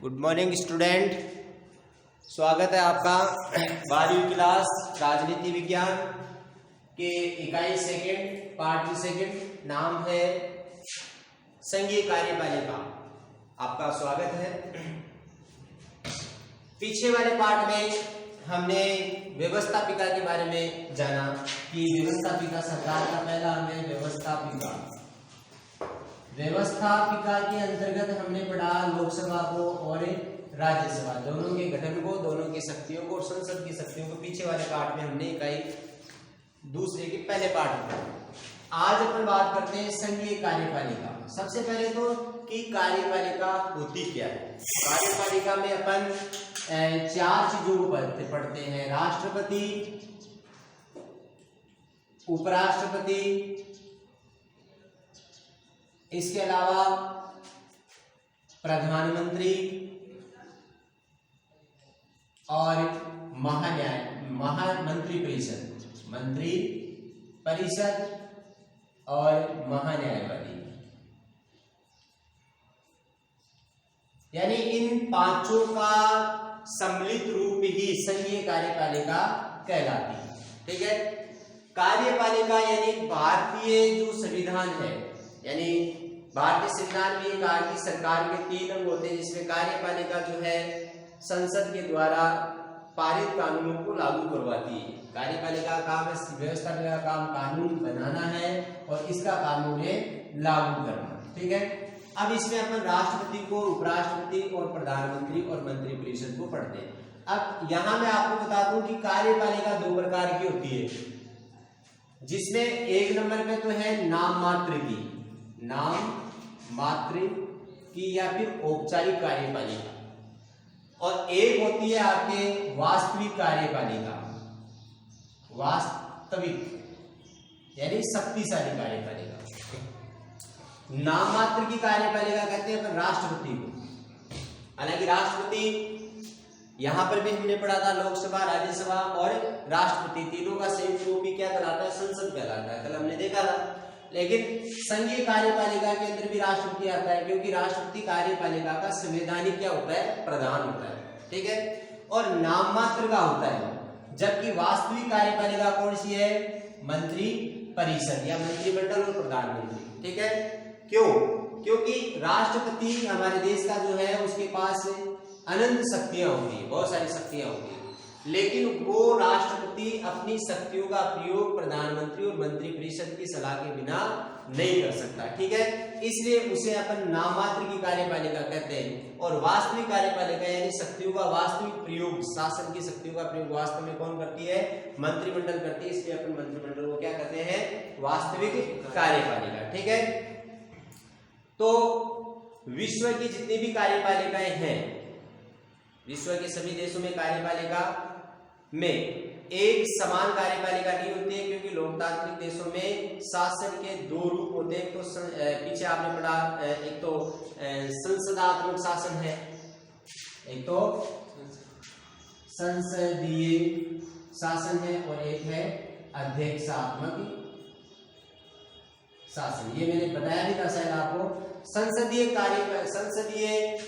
Good morning student, स्वागत है आपका 12वीं क्लास राजनीति विज्ञान के इकाई सेकंड पार्ट सेकंड। नाम है संघीय कार्यपालिका। आपका स्वागत है। पीछे वाले पार्ट में हमने व्यवस्थापिका के बारे में जाना कि व्यवस्थापिका सरकार का पहला हमें व्यवस्थापिका के अंतर्गत हमने पढ़ा लोकसभा को और राज्यसभा, दोनों के गठन को, दोनों की शक्तियों को और संसद की शक्तियों को पीछे वाले पार्ट में हमने इकाई दूसरे के पहले पार्ट में। आज अपन बात करते हैं संघीय कार्यपालिका। सबसे पहले तो कि कार्यपालिका होती क्या है। कार्यपालिका में अपन 4 चीजों को पढ़ते हैं: राष्ट्रपति, उपराष्ट्रपति, इसके अलावा प्रधानमंत्री और मंत्री परिषद और महान्यायवादी। यानी इन पांचों का सम्मिलित रूप ही संघीय कार्यपालिका कहलाती है। ठीक है। कार्यपालिका यानी भारतीय जो संविधान है, यानी भारतीय संविधान में कहा कि सरकार के 3 अंग होते हैं, जिसमें कार्यपालिका जो है संसद के द्वारा पारित कानूनों को लागू करवाती है। कार्यपालिका का काम है, व्यवस्थापिका का काम कानून बनाना है और इसका काम उन्हें लागू करना। ठीक है। अब इसमें अपन राष्ट्रपति को, उपराष्ट्रपति और प्रधानमंत्री और मंत्री परिषद को पढ़ते हैं। अब यहां मैं आपको बता दूं कि कार्यपालिका 2 प्रकार की होती है, जिसमें 1 नंबर में तो है नाम मात्र की या फिर औपचारिक कार्यपालिका, और एक होती है आपके वास्तविक कार्यपालिका, यानी शक्तिशाली कार्यपालिका। नाम मात्र की कार्यपालिका कहते हैं अपन राष्ट्रपति को। हालांकि राष्ट्रपति यहां पर भी हमने पढ़ा था लोकसभा, राज्यसभा और राष्ट्रपति तीनों का संयुक्त रूप ही क्या कहलाता है? संसद कहलाता है। कल हमने देखा था। लेकिन संघीय कार्यपालिका के अंदर भी राष्ट्रपति आता है, क्योंकि राष्ट्रपति कार्यपालिका का संवैधानिक क्या होता है? प्रधान होता है। ठीक है। और नाम मात्र का होता है, जबकि वास्तविक कार्यपालिका कौन सी है? मंत्री परिषद या मंत्रिमंडल और प्रधानमंत्री। ठीक है। क्यों? क्योंकि राष्ट्रपति हमारे देश का जो है उसके पास अनंत शक्तियां होती है, बहुत सारी शक्तियां होती है, लेकिन वो राष्ट्रपति अपनी शक्तियों का प्रयोग प्रधानमंत्री और मंत्री परिषद की सलाह के बिना नहीं कर सकता। ठीक है। इसलिए उसे अपन नाम मात्र की कार्यपालिका कहते हैं। और वास्तविक कार्यपालिका यानी शक्तियों का वास्तविक प्रयोग, शासन की शक्तियों का प्रयोग वास्तव में कौन करती है? मंत्रिमंडल करती है। इसलिए अपन मंत्रिमंडल को क्या कहते हैं? वास्तविक कार्यपालिका। ठीक है। तो विश्व की जितनी भी कार्यपालिकाएं हैं, विश्व के सभी देशों में कार्यपालिका में एक समान कार्यपालिका नहीं होती है, क्योंकि लोकतांत्रिक देशों में शासन के 2 रूप होते हैं। तो पीछे आपने पढ़ा, एक तो संसदात्मक शासन है, एक तो संसदीय शासन है, और एक है अध्यक्षात्मक शासन। ये मैंने बताया भी था शायद आपको। संसदीय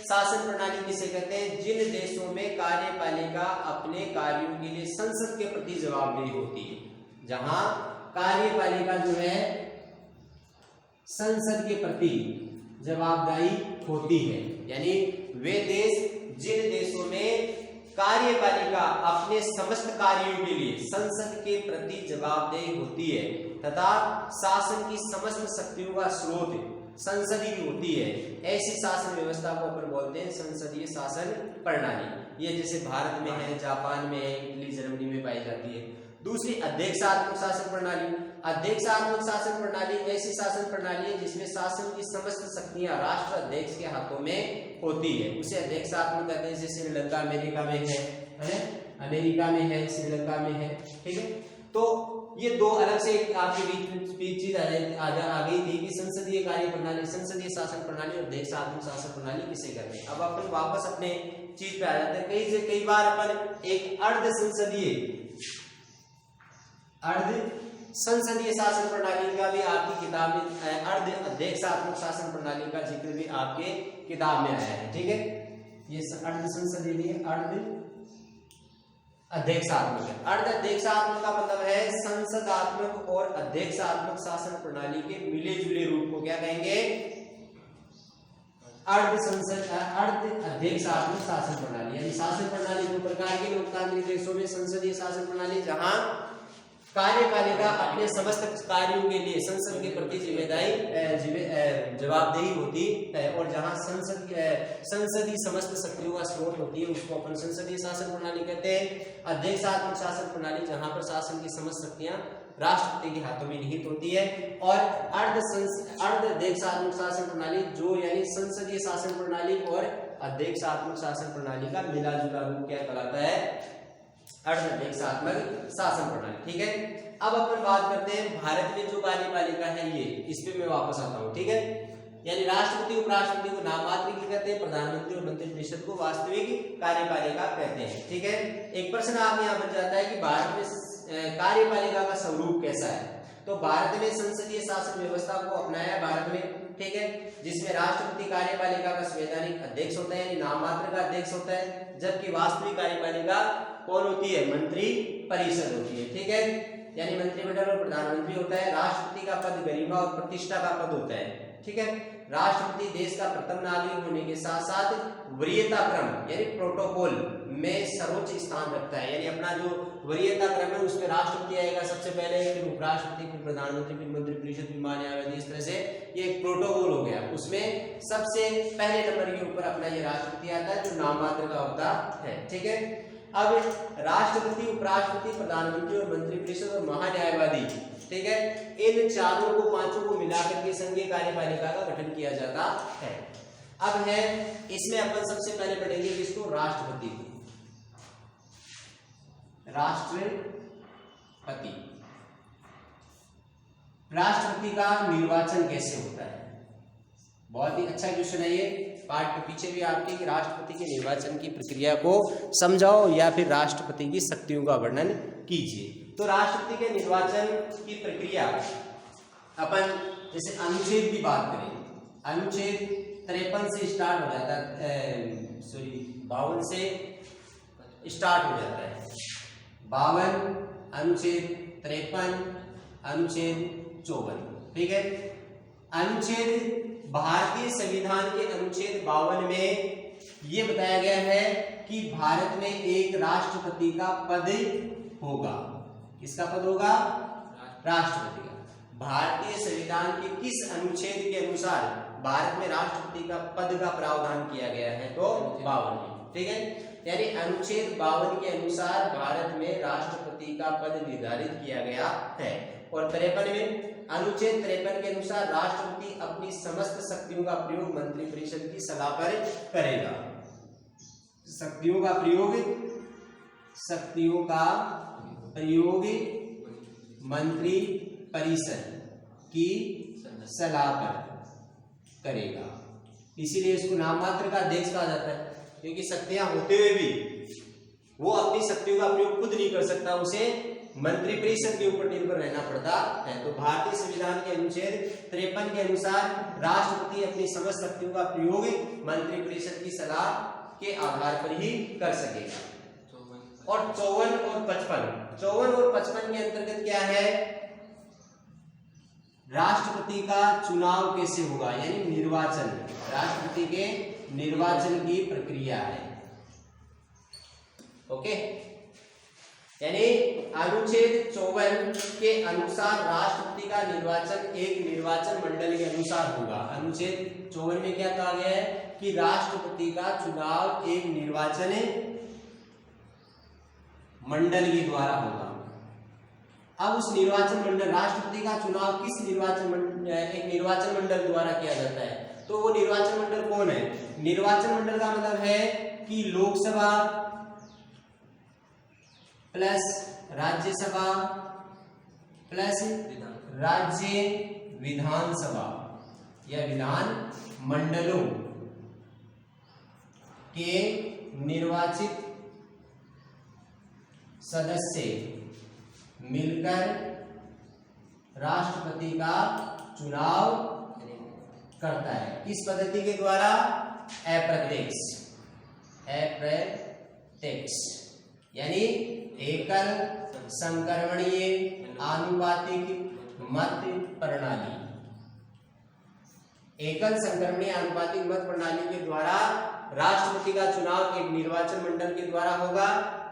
शासन प्रणाली किसे कहते हैं? जिन देशों में कार्यपालिका अपने कार्यों के लिए संसद के प्रति जवाबदेही होती है, जहां कार्यपालिका जो है संसद के प्रति जवाबदेही होती है, यानी वे देश जिन देशों में कार्यपालिका अपने समस्त कार्यों के लिए संसद के प्रति जवाबदेही होती है तथा शासन की समस्त शक्तियों का स्रोत संसद ही होती है, ऐसी शासन व्यवस्था को अपन बोलते हैं संसदीय शासन प्रणाली। ये जैसे भारत में है, जापान में है, इटली, जर्मनी में पाई जाती है। दूसरी अध्यक्षात्मक शासन प्रणाली। अध्यक्षात्मक शासन प्रणाली ऐसी शासन प्रणाली है जिसमें शासन की समस्त शक्तियां राष्ट्र अध्यक्ष के हाथों में होती है, उसे अध्यक्षात्मक कहते हैं। जैसे श्रीलंका अमेरिका में है, अमेरिका में है, श्रीलंका में है। ठीक है। तो ये 2 अलग से आपके बीच चीज आ गई थी कि संसदीय कार्य प्रणाली, संसदीय शासन प्रणाली और अध्यक्षात्मक शासन प्रणाली किसे कहते हैं। अब अपन वापस अपने चीज पे आ जाते हैं। कई बार अपन एक अर्ध संसदीय शासन प्रणाली का भी आपकी किताब में, अर्ध अध्यक्षात्मक शासन प्रणाली का जिक्र भी आपके किताब में आया है। ठीक है। ये अर्ध संसदीय नहीं है, अर्ध अध्यक्षात्मक है। अर्ध अध्यक्षात्मक का मतलब है संसदात्मक और अध्यक्षात्मक शासन प्रणाली के मिले जुले रूप को क्या कहेंगे? अर्ध अध्यक्षात्मक शासन प्रणाली। यानी शासन प्रणाली दो प्रकार की लोकतांत्रिक देशों में, संसदीय शासन प्रणाली जहां कार्यपालिका अपने समस्त कार्यों के लिए संसद के प्रति जवाबदेही होती है, और जहां संसदीय समस्त शक्तियों का स्रोत होती है उसको अपन संसदीय शासन प्रणाली कहते हैं। अध्यक्षात्मक शासन प्रणाली जहां पर शासन की समस्त शक्तियां राष्ट्रपति के हाथों में निहित होती है। और अर्ध अध्यक्षात्मक शासन प्रणाली जो यानी संसदीय शासन प्रणाली और अध्यक्षात्मक शासन प्रणाली का मिला जुला रूप क्या कहलाता है? अर्ध अध्यक्षात्मक शासन प्रणाली। ठीक है, अब अपन बात करते हैं भारत में जो कार्यपालिका है ये, इस पे मैं वापस आता हूँ। ठीक है, यानी राष्ट्रपति उपराष्ट्रपति को नाम मात्र की कहते हैं, प्रधानमंत्री और मंत्रिपरिषद को वास्तविक कार्यपालिका कहते हैं। ठीक है, एक प्रश्न आपके यहाँ बन जाता है कि भारत में कार्यपालिका का स्वरूप कैसा है? तो भारत में संसदीय शासन व्यवस्था को अपनाया भारत में, ठीक है, जिसमें राष्ट्रपति कार्यपालिका का संवैधानिक अध्यक्ष होता है, यानी नाम मात्र का अध्यक्ष होता है, जबकि वास्तविक कार्यपालिका कौन होती है? मंत्री परिषद होती है। ठीक है, यानी मंत्रिमंडल और प्रधानमंत्री होता है। राष्ट्रपति का पद गरिमा और प्रतिष्ठा का पद होता है। ठीक है, राष्ट्रपति देश का प्रथम नागरिक होने के साथ साथ वरीयता क्रम यानी प्रोटोकॉल में सर्वोच्च स्थान रखता है। यानी अपना जो वरीयता क्रम है उसमें राष्ट्रपति आएगा सबसे पहले, फिर उपराष्ट्रपति, फिर प्रधानमंत्री, फिर मंत्रिपरिषद, फिर मान्यवती। इस तरह से ये एक प्रोटोकॉल हो गया। उसमें सबसे पहले नंबर के ऊपर अपना ये राष्ट्रपति आता है जो नाम मात्र का होता है। ठीक है, अब राष्ट्रपति, उपराष्ट्रपति, प्रधानमंत्री और मंत्रिपरिषद और महान्यायवादी, ठीक है, इन चारों को, पांचों को मिलाकर के संघीय कार्यपालिका का गठन किया जाता है। अब है इसमें अपन सबसे पहले पढ़ेंगे किसको? राष्ट्रपति को। राष्ट्रपति का निर्वाचन कैसे होता है? बहुत ही अच्छा क्वेश्चन है ये। पार्ट के पीछे भी आपके कि राष्ट्रपति के निर्वाचन की प्रक्रिया को समझाओ या फिर राष्ट्रपति की शक्तियों का वर्णन कीजिए। तो राष्ट्रपति के निर्वाचन की प्रक्रिया अपन जैसे अनुच्छेद की बात करें, अनुच्छेद 53 से स्टार्ट हो जाता है, 52 से स्टार्ट हो जाता है। 52, अनुच्छेद 53, अनुच्छेद 54। ठीक है, अनुच्छेद भारतीय संविधान के अनुच्छेद 52 में यह बताया गया है कि भारत में एक राष्ट्रपति का पद होगा। किसका पद होगा? राष्ट्रपति का। भारतीय संविधान के किस अनुच्छेद के अनुसार भारत में राष्ट्रपति का पद का प्रावधान किया गया है? तो 52। ठीक है, यानी अनुच्छेद 52 के अनुसार भारत में राष्ट्रपति का पद निर्धारित किया गया है। और 53 में, अनुच्छेद 53 के अनुसार राष्ट्रपति अपनी समस्त शक्तियों का प्रयोग मंत्रिपरिषद की सलाह पर करेगा। शक्तियों का प्रयोग मंत्रिपरिषद की सलाह पर करेगा। इसीलिए इसको नाम मात्र का अध्यक्ष कहा जाता है, क्योंकि शक्तियां होते हुए भी वो अपनी शक्तियों का प्रयोग खुद नहीं कर सकता, उसे मंत्रिपरिषद के ऊपर निर्भर रहना पड़ता है। तो भारतीय संविधान के अनुच्छेद 53 के अनुसार राष्ट्रपति अपनी समस्त शक्तियों का प्रयोग मंत्रिपरिषद की सलाह के आधार पर ही कर सकेगा। और 54 और 55 के अंतर्गत क्या है? राष्ट्रपति का चुनाव कैसे होगा, यानी निर्वाचन, राष्ट्रपति के निर्वाचन की प्रक्रिया है। ओके, यानी अनुच्छेद 54 के अनुसार राष्ट्रपति का निर्वाचन एक निर्वाचन मंडल के अनुसार होगा। अनुच्छेद 54 में क्या कहा गया है कि राष्ट्रपति का चुनाव एक निर्वाचन मंडल के द्वारा होगा। अब उस निर्वाचन मंडल, राष्ट्रपति का चुनाव किस एक निर्वाचन मंडल द्वारा किया जाता है? तो वो निर्वाचन मंडल कौन है? निर्वाचन मंडल का मतलब है कि लोकसभा प्लस राज्यसभा प्लस राज्य विधानसभा या विधान मंडलों के निर्वाचित सदस्य मिलकर राष्ट्रपति का चुनाव करता है। किस पद्धति के द्वारा? अप्रत्यक्ष। एप्रैटिक्स यानी एकल संक्रमणीय आनुपातिक मत प्रणाली। एकल संक्रमणीय आनुपातिक मत प्रणाली के द्वारा राष्ट्रपति का चुनाव एक निर्वाचन मंडल के द्वारा होगा,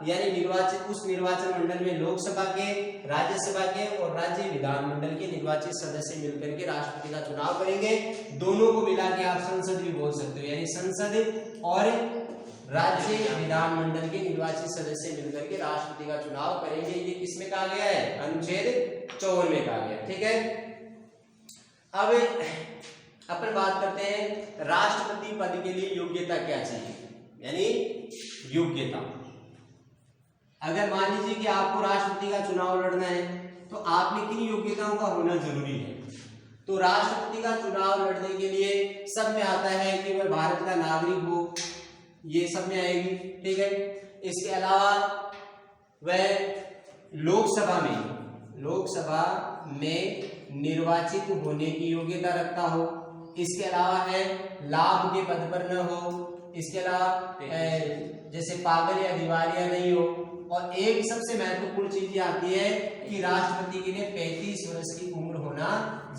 यानी उस निर्वाचन मंडल में लोकसभा के, राज्यसभा के और राज्य विधानमंडल के निर्वाचित सदस्य मिलकर के राष्ट्रपति का चुनाव करेंगे। दोनों को मिला के आप संसद भी बोल सकते हो, यानी संसद और राज्य विधानमंडल के निर्वाचित सदस्य मिलकर के राष्ट्रपति का चुनाव करेंगे। ये किसमें कहा गया है? अनुच्छेद 54 में कहा गया। ठीक है, अब अपन बात करते हैं राष्ट्रपति पद के लिए योग्यता क्या चाहिए, यानी योग्यता। अगर मान लीजिए कि आपको राष्ट्रपति का चुनाव लड़ना है तो आपने किन योग्यताओं का होना जरूरी है? तो राष्ट्रपति का चुनाव लड़ने के लिए सब में आता है कि वह भारत का नागरिक हो, ये सब में आएगी। ठीक है, इसके अलावा वह लोकसभा में निर्वाचित होने की योग्यता रखता हो। इसके अलावा है लाभ के पद पर न हो। इसके अलावा जैसे पागल या दिवालिया नहीं हो। और एक सबसे महत्वपूर्ण चीज ये आती है कि राष्ट्रपति के लिए 35 वर्ष की उम्र होना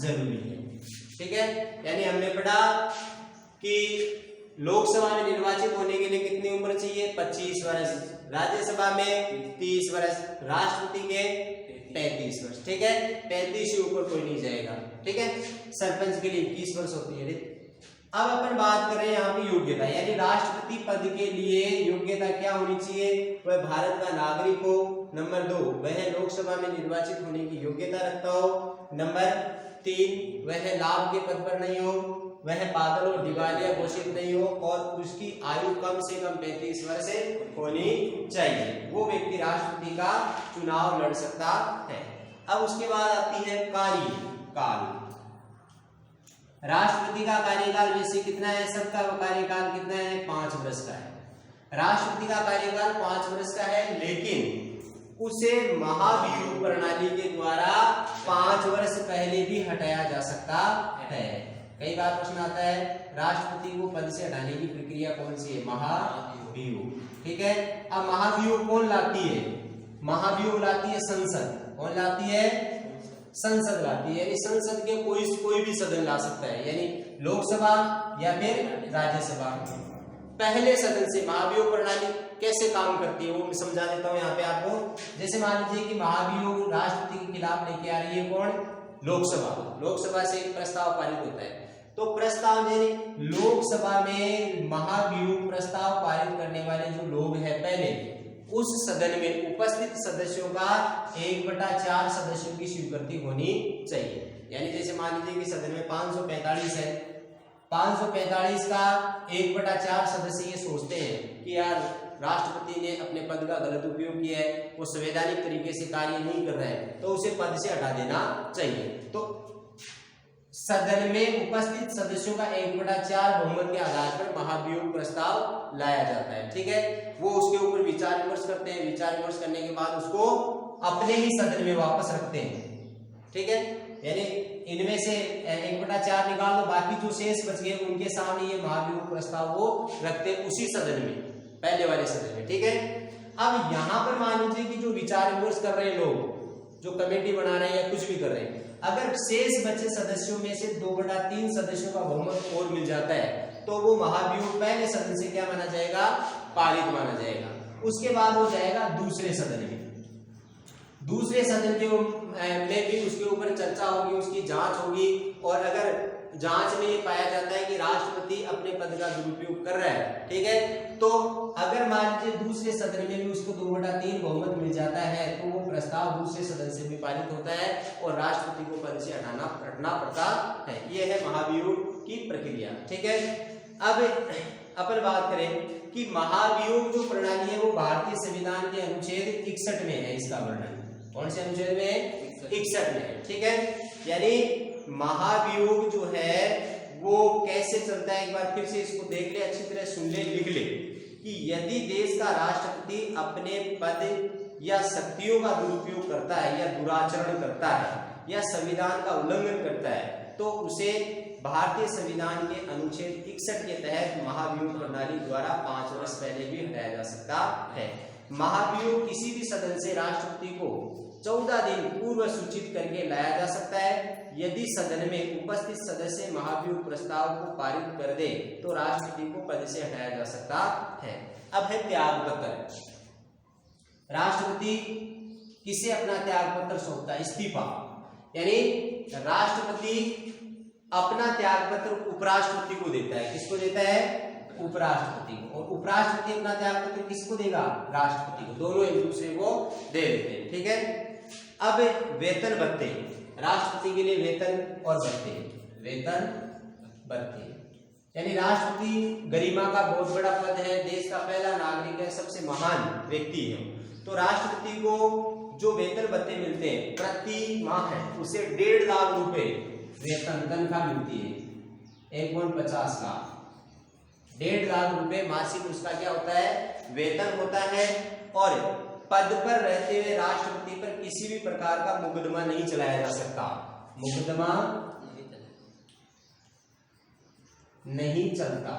जरूरी है। ठीक है, यानी हमने पढ़ा कि लोकसभा में निर्वाचित होने के लिए कितनी उम्र चाहिए? 25 वर्ष, राज्यसभा में 30 वर्ष, राष्ट्रपति के 35 वर्ष। ठीक है, 35 से ऊपर कोई नहीं जाएगा। ठीक है, सरपंच के लिए 21 वर्ष होती है। अब अपन बात करें यहाँ पे योग्यता, यानी राष्ट्रपति पद के लिए योग्यता क्या होनी चाहिए? वह भारत का नागरिक हो। नंबर 2, वह लोकसभा में निर्वाचित होने की योग्यता रखता हो। नंबर 3, वह लाभ के पद पर नहीं हो, वह पागल और दिवालिया घोषित नहीं हो और उसकी आयु कम से कम 35 वर्ष होनी चाहिए। वो व्यक्ति राष्ट्रपति का चुनाव लड़ सकता है। अब उसके बाद आती है कार्यकाल। राष्ट्रपति का कार्यकाल वैसे कितना है? सबका कार्यकाल कितना है? 5 वर्ष का है। राष्ट्रपति का कार्यकाल 5 वर्ष का है, लेकिन उसे महाभियोग प्रणाली के द्वारा 5 वर्ष पहले भी हटाया जा सकता है। कई बार प्रश्न आता है राष्ट्रपति को पद से हटाने की प्रक्रिया कौन सी है? महाभियोग। ठीक है, अब महाभियोग कौन लाती है? महाभियोग लाती है संसद। कौन लाती है? संसद लाती है, यानी संसद के कोई भी सदन ला सकता है, यानी लोकसभा या फिर राज्यसभा। पहले सदन से महाभियोग प्रणाली कैसे काम करती है वो मैं समझा देता हूं यहाँ पे आपको। जैसे मान लीजिए कि महाभियोग राष्ट्रपति के खिलाफ लेके आ रही है कौन? लोकसभा से प्रस्ताव पारित होता है, तो प्रस्ताव यानी लोकसभा में महाभियोग प्रस्ताव पारित करने वाले जो लोग हैं, पहले उस सदन में उपस्थित सदस्यों का 1/4 सदस्यों की स्वीकृति होनी चाहिए। यानी जैसे मान लीजिए कि सदन में 545 है, 545 का 1/4 सदस्य ये सोचते हैं कि यार राष्ट्रपति ने अपने पद का गलत उपयोग किया है, वो संवैधानिक तरीके से कार्य नहीं कर रहा है, तो उसे पद से हटा देना चाहिए। तो सदन में उपस्थित सदस्यों का 1/4 बहुमत के आधार पर महाभियोग प्रस्ताव लाया जाता है। ठीक है, वो उसके ऊपर विचार विमर्श करते हैं। विचार विमर्श करने के बाद उसको अपने ही सदन में वापस रखते हैं। ठीक है, यानी इनमें से 1/4 निकाल दो, बाकी जो शेष बच गए उनके सामने ये महाभियोग प्रस्ताव वो रखते हैं उसी सदन में, पहले वाले सदन में। ठीक है, अब यहाँ पर मान लीजिए कि जो विचार विमर्श कर रहे लोग, जो कमेटी बना रहे हैं या कुछ भी कर रहे हैं, अगर शेष बचे सदस्यों में से 2/3 सदस्यों का बहुमत और मिल जाता है तो वो महाभियोग पहले सदन से क्या माना जाएगा? पारित माना जाएगा। उसके बाद हो जाएगा दूसरे सदन में। दूसरे सदन के में भी उसके ऊपर चर्चा होगी, उसकी जांच होगी, और अगर जांच में ये पाया जाता है कि राष्ट्रपति अपने पद का दुरुपयोग कर रहा है, ठीक है, तो अगर मान लीजिए दूसरे सदन में भी उसको 2/3 बहुमत मिल जाता है तो वो प्रस्ताव दूसरे सदन से भी पारित होता है और राष्ट्रपति को पद से हटना पड़ता है। ये है महाभियोग की प्रक्रिया। ठीक है, अब अपन बात करें कि महाभियोग जो प्रणाली है वो भारतीय संविधान के अनुच्छेद 61 में है। इसका वर्णन कौन से अनुच्छेद में? 61 में। ठीक है, यानी महाभियोग जो है वो कैसे चलता है, एक बार फिर से इसको देख ले, अच्छी तरह सुन ले, लिख ले कि यदि देश का राष्ट्रपति अपने पद या शक्तियों का दुरुपयोग करता है या दुराचरण करता है या संविधान का उल्लंघन करता है तो उसे भारतीय संविधान के अनुच्छेद 61 के तहत महाभियोग प्रणाली द्वारा 5 वर्ष पहले भी हटाया जा सकता है। महाभियोग किसी भी सदन से राष्ट्रपति को 14 दिन पूर्व सूचित करके लाया जा सकता है। यदि सदन में उपस्थित सदस्य महाभियोग प्रस्ताव को पारित कर दे तो राष्ट्रपति को पद से हटाया जा सकता है। अब है त्याग पत्र। राष्ट्रपति किसे अपना त्याग पत्र सौंपता है? इस्तीफा। यानी राष्ट्रपति अपना त्याग पत्र उपराष्ट्रपति को देता है। किसको देता है? उपराष्ट्रपति को। और उपराष्ट्रपति अपना त्याग पत्र किसको देगा? राष्ट्रपति को। दोनों एक दूसरे को दे देते हैं। ठीक है। अब वेतन भत्ते, राष्ट्रपति के लिए वेतन और भत्ते, वेतन भत्ते, यानी राष्ट्रपति गरिमा का बहुत बड़ा पद है, देश का पहला नागरिक है, सबसे महान व्यक्ति है। तो राष्ट्रपति को जो वेतन भत्ते मिलते हैं प्रति माह है उसे 1.5 लाख रुपए वेतन तनख्वाह मिलती है। 1.50 लाख, 1.5 लाख रुपए मासिक उसका क्या होता है? वेतन होता है। और पद पर रहते हुए राष्ट्रपति पर किसी भी प्रकार का मुकदमा नहीं चलाया जा सकता। मुकदमा नहीं चलता।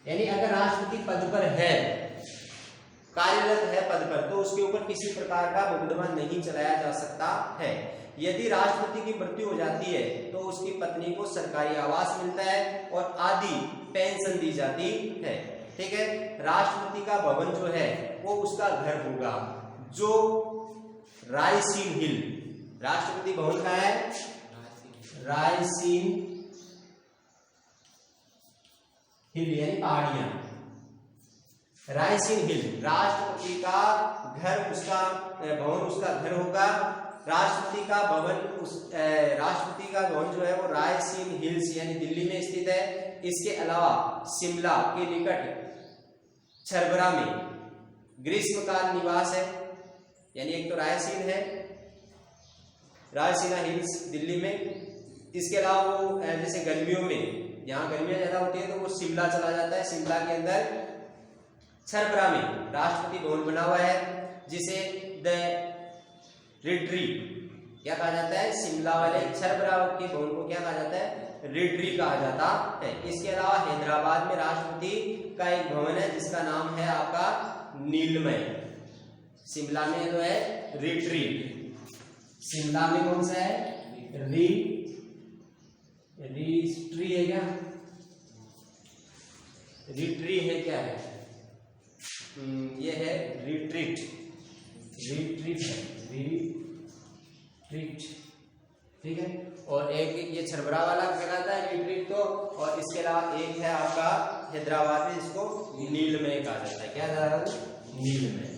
यानी अगर राष्ट्रपति पद पर है, कार्यरत है पद पर, तो उसके ऊपर किसी प्रकार का मुकदमा नहीं चलाया जा सकता है। यदि राष्ट्रपति की मृत्यु हो जाती है तो उसकी पत्नी को सरकारी आवास मिलता है और आदि पेंशन दी जाती है। ठीक है। राष्ट्रपति का भवन जो है वो उसका घर होगा जो रायसीन हिल, राष्ट्रपति भवन का है रायसीन हिल यानी पहाड़ियां, रायसीन हिल। राष्ट्रपति का घर उसका भवन उसका घर होगा। राष्ट्रपति का भवन जो है वो रायसीन हिल्स यानी दिल्ली में स्थित है। इसके अलावा शिमला के निकट छरबरा में ग्रीष्मकाल निवास है। यानी एक तो रायसीन है, रायसीना हिल्स दिल्ली में। इसके अलावा वो जैसे गर्मियों में, जहाँ गर्मियां ज्यादा होती है तो वो शिमला चला जाता है। शिमला के अंदर छरबरा में राष्ट्रपति भवन बना हुआ है जिसे द रिट्रीट क्या कहा जाता है? शिमला वाले छरबरा के भवन को क्या कहा जाता है? रिट्रीट कहा जाता है। इसके अलावा हैदराबाद में राष्ट्रपति का एक भवन है जिसका नाम है आपका नीलमय। शिमला में जो है रिट्रीट, शिमला में कौन सा है? रिट्री है क्या? रिट्री है क्या है? ये है रिट्रीट, रिट्रीट है, रिट्रीट। ठीक है। और एक ये छरबरा वाला कहलाता है रिट्रीट को, और इसके अलावा एक है आपका हैदराबाद में इसको नीलमय कहा जाता है। क्या कहा जाता है? नीलमय।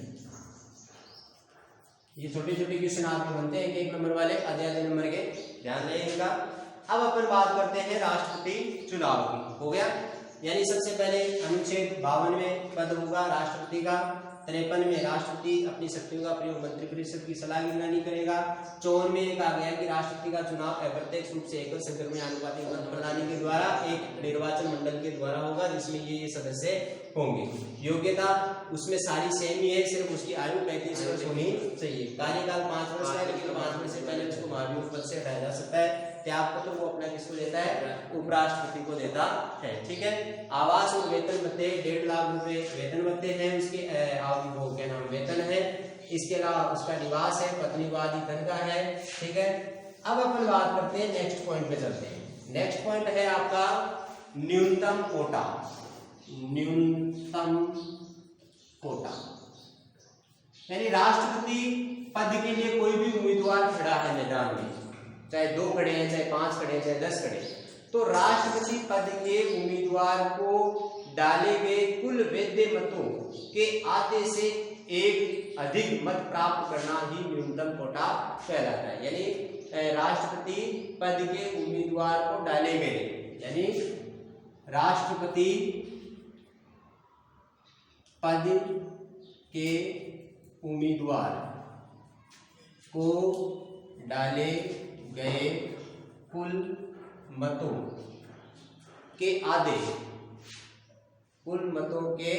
ये छोटे छोटे क्वेश्चन आपके बनते हैं एक नंबर वाले, आधे नंबर के, ध्यान दें इनका। अब अपन बात करते हैं राष्ट्रपति चुनाव की। हो गया। यानी सबसे पहले अनुच्छेद 52 में पद होगा राष्ट्रपति का। 53 में राष्ट्रपति अपनी शक्तियों का प्रयोग मंत्रिपरिषद की सलाह गिरनानी करेगा। 54 में कहा गया कि राष्ट्रपति का चुनाव अप्रत्यक्ष रूप से एकल संक्रमण आनुपातिक मत प्रणाली के द्वारा एक निर्वाचन मंडल के द्वारा होगा जिसमें ये सदस्य होंगे। योग्यता उसमें सारी सेम ही है, सिर्फ उसकी आयु 35 वर्ष होनी चाहिए। कार्यकाल 5 वर्ष का है, लेकिन 5 वर्ष से पहले उसको महाभियोग पद से हटाया जा सकता है। त्याग पत्र वो अपना किसको देता है? उपराष्ट्रपति को देता है। ठीक है। आवास और वेतन भत्ते 1.5 लाख रुपए वेतन भत्ते हैं उसके, वो क्या नाम वेतन है। इसके अलावा उसका निवास है, पत्नी को आदि तनख्वाह है। ठीक है। अब अपन बात करते हैं, नेक्स्ट पॉइंट पे चलते हैं। नेक्स्ट पॉइंट है आपका न्यूनतम कोटा। न्यूनतम कोटा यानी राष्ट्रपति पद के लिए कोई भी उम्मीदवार खड़ा है मैदान में, चाहे 2 खड़े हैं, चाहे 5 खड़े हैं, चाहे 10 खड़े हैं, तो राष्ट्रपति पद के उम्मीदवार को डाले गए कुल वैध मतों के आधे से एक अधिक मत प्राप्त करना ही न्यूनतम कोटा कहलाता है। यानी राष्ट्रपति पद के उम्मीदवार को डाले गए, यानी राष्ट्रपति पद के उम्मीदवार को डाले गए कुल मतों के आधे, कुल मतों के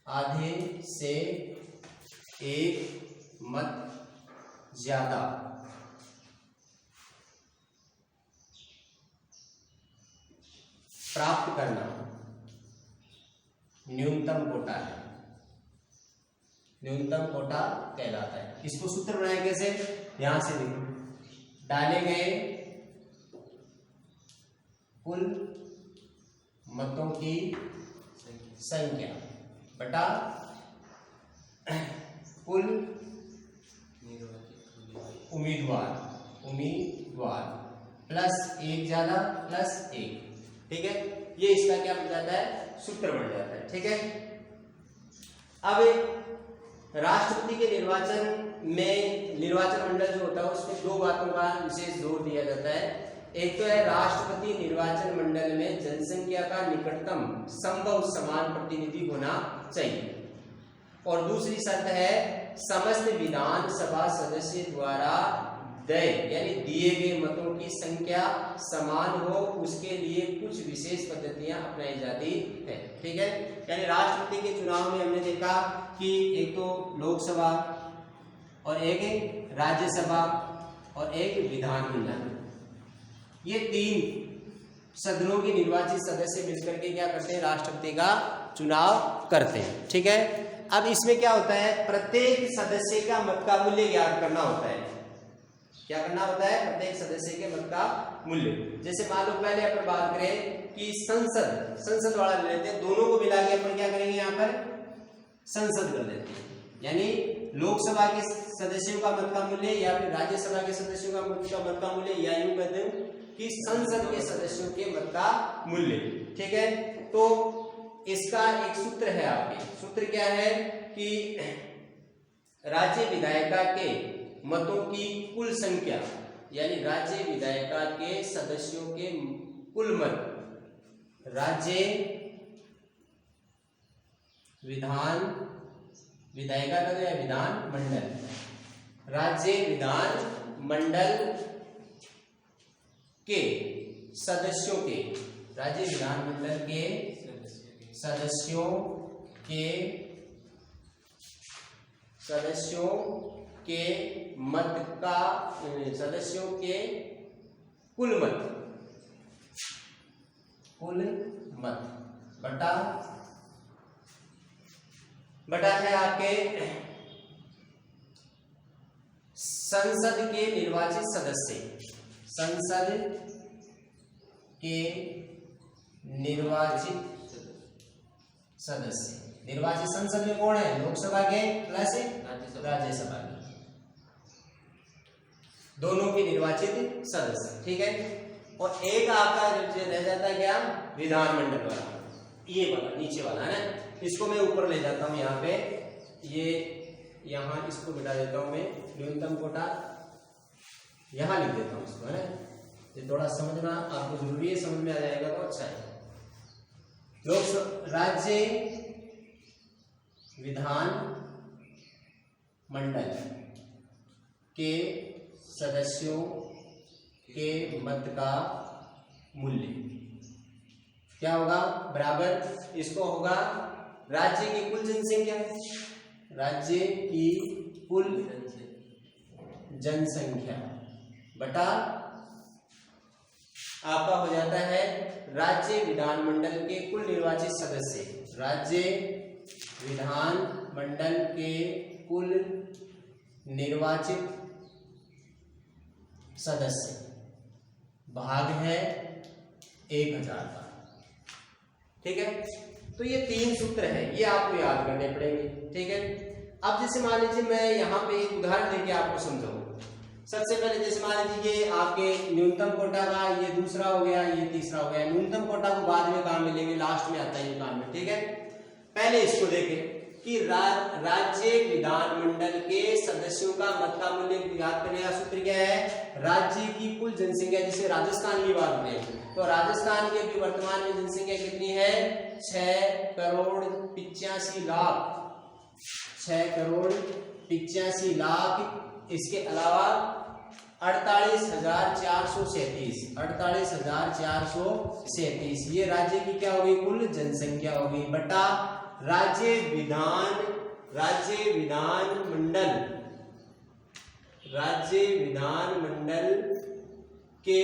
आधे से एक मत ज्यादा प्राप्त करना न्यूनतम कोटा है, न्यूनतम कोटा कहलाता है। इसको सूत्र बनाए कैसे, यहां से देखो, डाले गए कुल मतों की संख्या बटा कुल उम्मीदवार प्लस एक ज्यादा प्लस एक, ठीक है। ये इसका क्या बन जाता है, सूत्र बन जाता है, ठीक है। अब राष्ट्रपति के निर्वाचन में निर्वाचन मंडल जो होता है उसमें दो बातों का विशेष जोर दिया जाता है। एक तो है राष्ट्रपति निर्वाचन मंडल में जनसंख्या का निकटतम संभव समान प्रतिनिधि होना चाहिए, और दूसरी शर्त है समस्त विधानसभा सदस्य द्वारा यानी दिए गए मतों की संख्या समान हो, उसके लिए कुछ विशेष पद्धतियां अपनाई जाती है, ठीक है। यानी राष्ट्रपति के चुनाव में हमने देखा कि एक तो लोकसभा और एक राज्यसभा और एक विधानमंडल, ये तीन सदनों के निर्वाचित सदस्य मिलकर के क्या करते हैं, राष्ट्रपति का चुनाव करते हैं, ठीक है। अब इसमें क्या होता है, प्रत्येक सदस्य का मत का मूल्य ज्ञात करना होता है। क्या करना होता है, प्रत्येक सदस्य के मत का मूल्य। जैसे मान लो पहले अपन बात करें कि संसद वाला ले लेते हैं, दोनों को मिला के अपन क्या करेंगे, यहाँ पर संसद कर लेते हैं। यानी लोकसभा के सदस्यों का मत का मूल्य या फिर राज्यसभा के सदस्यों का मत का मूल्य, या यूं कहते हैं कि संसद के सदस्यों के मत का मूल्य, ठीक है। तो इसका एक सूत्र है आपके, सूत्र क्या है कि राज्य विधायिका के मतों की कुल संख्या, यानी राज्य विधायिका के सदस्यों के कुल मत, राज्य विधायिका का जो है विधान मंडल, राज्य विधान मंडल के सदस्यों के, राज्य विधानमंडल के सदस्यों के मत का, सदस्यों के कुल मत बटा है आपके संसद के निर्वाचित सदस्य, संसद के निर्वाचित संसद में कौन है, लोकसभा के प्लस राज्यसभा के, दोनों के निर्वाचित सदस्य, ठीक है। और एक आपका जो रह जाता है क्या, विधानमंडल वाला, ये वाला नीचे वाला है ना, इसको मैं ऊपर ले जाता हूं, यहाँ पे ये यहाँ इसको बिठा देता हूं मैं, न्यूनतम कोटा यहाँ लिख देता हूं इसको, है ना। ये थोड़ा समझना आपको जरूरी है, समझ में आ जाएगा तो अच्छा है। राज्य विधान मंडल के सदस्यों के मत का मूल्य क्या होगा, बराबर इसको होगा राज्य की कुल जनसंख्या, राज्य की कुल जनसंख्या बटा आपका हो जाता है राज्य विधानमंडल के कुल निर्वाचित सदस्य, राज्य विधानमंडल के कुल निर्वाचित सदस्य भाग है 1000 का, ठीक है। तो ये तीन सूत्र है, ये आपको याद करने पड़ेंगे, ठीक है। अब जैसे मान लीजिए मैं यहाँ पे एक उदाहरण देके आपको समझाऊं। सबसे पहले जैसे मान लीजिए ये आपके न्यूनतम कोटा का ये दूसरा हो गया, ये तीसरा हो गया। न्यूनतम कोटा को बाद में काम मिलेंगे, लास्ट में आता है ये काम में, ठीक है। पहले इसको देखें कि राज्य विधानमंडल के सदस्यों का मत का मूल्य ज्ञात करने का सूत्र क्या है, राज्य की कुल जनसंख्या। जैसे राजस्थान की बात करें तो राजस्थान की अभी वर्तमान में जनसंख्या कितनी है, 6 करोड़ 85 लाख, 6 करोड़ 85 लाख। इसके अलावा 48,437 ये राज्य की क्या होगी, कुल जनसंख्या होगी, बटा राज्य विधानमंडल के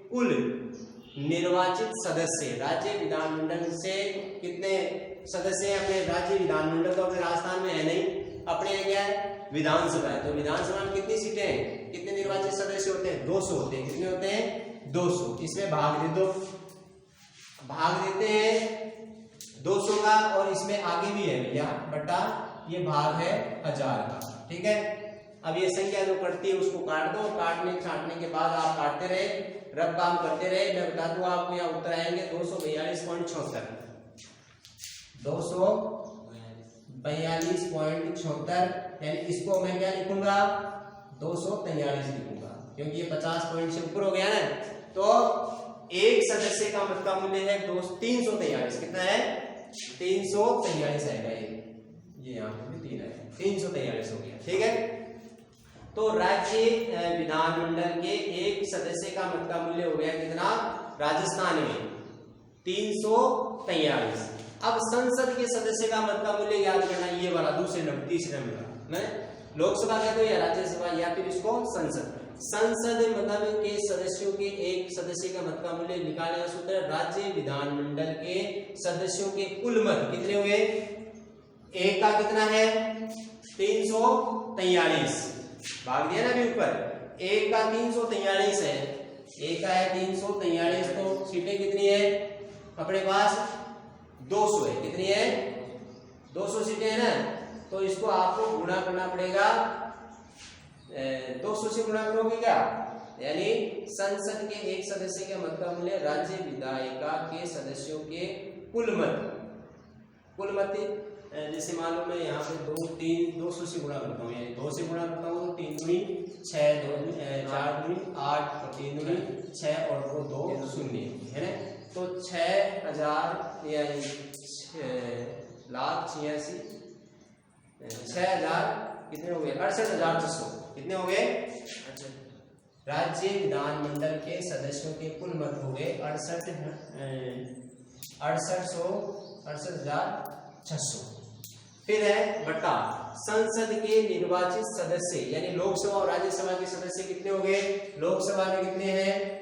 कुल निर्वाचित सदस्य, राज्य विधानमंडल से कितने सदस्य अपने राज्य विधानमंडल तो अपने राजस्थान में है नहीं, अपने क्या है विधानसभा है, तो विधानसभा में कितनी सीटें हैं, कितने निर्वाचित सदस्य होते हैं, 200 होते हैं। कितने होते हैं, 200। इसमें भाग दे दो, भाग देते हैं 200 का, और इसमें आगे भी है भैया बटा ये भाग है 1000 का। ठीक है, अब ये संख्या जो कटती है उसको काट दो, काटने छाटने के बाद आप काटते रहे, रब काम करते रहे। मैं बता दूं आपको यहाँ उत्तर आएंगे 242.76, 242.76, यानी इसको मैं क्या लिखूंगा 243 लिखूंगा, क्योंकि ये 50 पॉइंट से ऊपर हो गया ना। तो एक सदस्य का मत का मूल्य है 343। कितना है, 343 आएगा। ये यहाँ पे भी 3 है, 343 हो गया। ठीक है, तो राज्य विधानमंडल के एक सदस्य का मत का मूल्य हो गया कितना, राजस्थान में 343। अब संसद के सदस्य का मत का मूल्य याद करना, ये वाला दूसरे नंबर, तीसरे नंबर में लोकसभा कहते हो या राज्यसभा या फिर इसको संसद। संसद मतलब के सदस्यों के एक सदस्य का मत का मूल्य निकालने का सूत्र, राज्य विधानमंडल के सदस्यों के कुल मत कितने हुए, एक का कितना है 343, भाग दिया ना अभी ऊपर, एक का 343 है, एक का है 343, तो सीटें कितनी है अपने पास 200 है। कितनी है, 200 सीटें है ना, तो इसको आपको गुणा करना पड़ेगा, 200 से गुणा करोगे क्या, यानी संसद के एक सदस्य के मत का मूल्य राज्य विधायिका के सदस्यों के कुल मत, जैसे मान लो मैं यहाँ पे 200 से गुणा करता हूँ, यानी 2 से गुणा करता हूँ तो 3 दूनी 6, 4 दूनी 8 और 3 दूनी 6 और 2 शून्य है ना, तो 6000 यानी 6,86,000 कितने हो गए, 68,600 कितने हो गए, राज्य विधानमंडल के सदस्यों के कुल मत हो गए 68,600। फिर है बटा संसद के निर्वाचित सदस्य, यानी लोकसभा और राज्यसभा के सदस्य कितने हो गए, लोकसभा में कितने हैं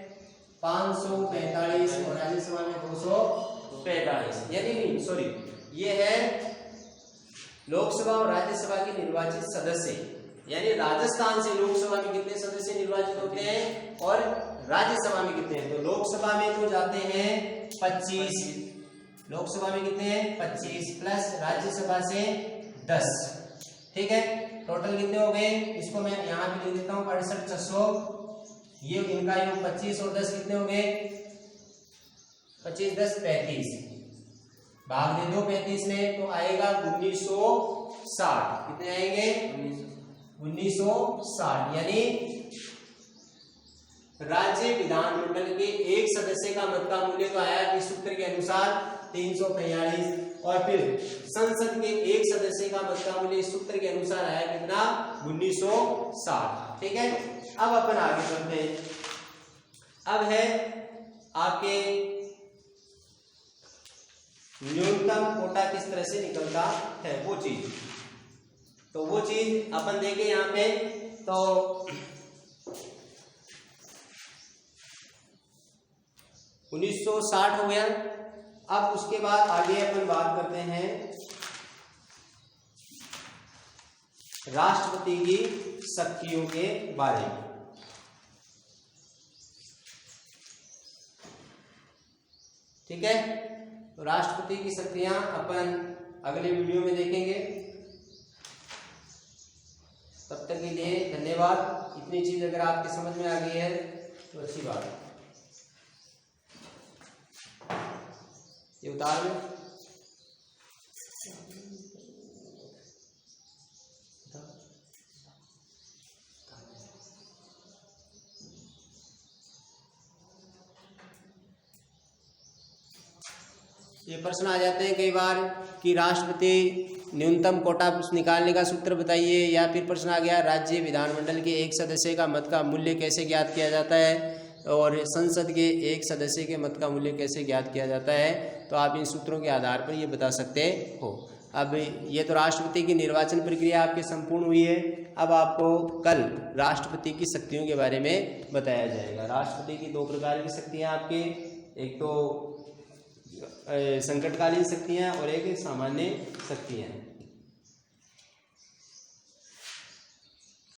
545 और राज्यसभा में 245, यानी नहीं सॉरी, ये है लोकसभा और राज्यसभा के निर्वाचित सदस्य, यानी राजस्थान से लोकसभा में कितने सदस्य निर्वाचित होते हैं और राज्यसभा में कितने हैं, तो लोकसभा में तो जाते हैं 25, लोकसभा में कितने हैं 25 प्लस राज्यसभा से 10। ठीक है, टोटल कितने हो गए, इसको मैं यहाँ भी लिख देता हूँ 68,600, ये इनका योग 25 और 10 कितने हो गए, 25 10 35, भाग दे दो 35 में तो आएगा 1960। कितने आएंगे 1960, यानी राज्य विधानमंडल के एक सदस्य का मत का मूल्य तो आया इस सूत्र के अनुसार 343, और फिर संसद के एक सदस्य का मत का मूल्य इस सूत्र के अनुसार आया कितना 1960। ठीक है, अब अपन आगे बढ़ते हैं। अब है आपके न्यूनतम कोटा किस तरह से निकलता है वो चीज, तो वो चीज अपन देखें यहाँ पे, तो 1960 हो गया। अब उसके बाद आगे अपन बात करते हैं राष्ट्रपति की शक्तियों के बारे में। ठीक है, तो राष्ट्रपति की शक्तियां अपन अगले वीडियो में देखेंगे। तब तक के लिए धन्यवाद। इतनी चीज अगर आपके समझ में आ गई है तो अच्छी बात है। ये उतार में ये प्रश्न आ जाते हैं कई बार कि राष्ट्रपति न्यूनतम कोटा निकालने का सूत्र बताइए, या फिर प्रश्न आ गया राज्य विधानमंडल के एक सदस्य का मत का मूल्य कैसे ज्ञात किया जाता है, और संसद के एक सदस्य के मत का मूल्य कैसे ज्ञात किया जाता है। तो आप इन सूत्रों के आधार पर ये बता सकते हो। अब ये तो राष्ट्रपति की निर्वाचन प्रक्रिया आपकी संपूर्ण हुई है। अब आपको कल राष्ट्रपति की शक्तियों के बारे में बताया जाएगा। राष्ट्रपति की 2 प्रकार की शक्तियाँ आपके एक तो संकटकालीन शक्तियाँ और एक सामान्य शक्तियाँ।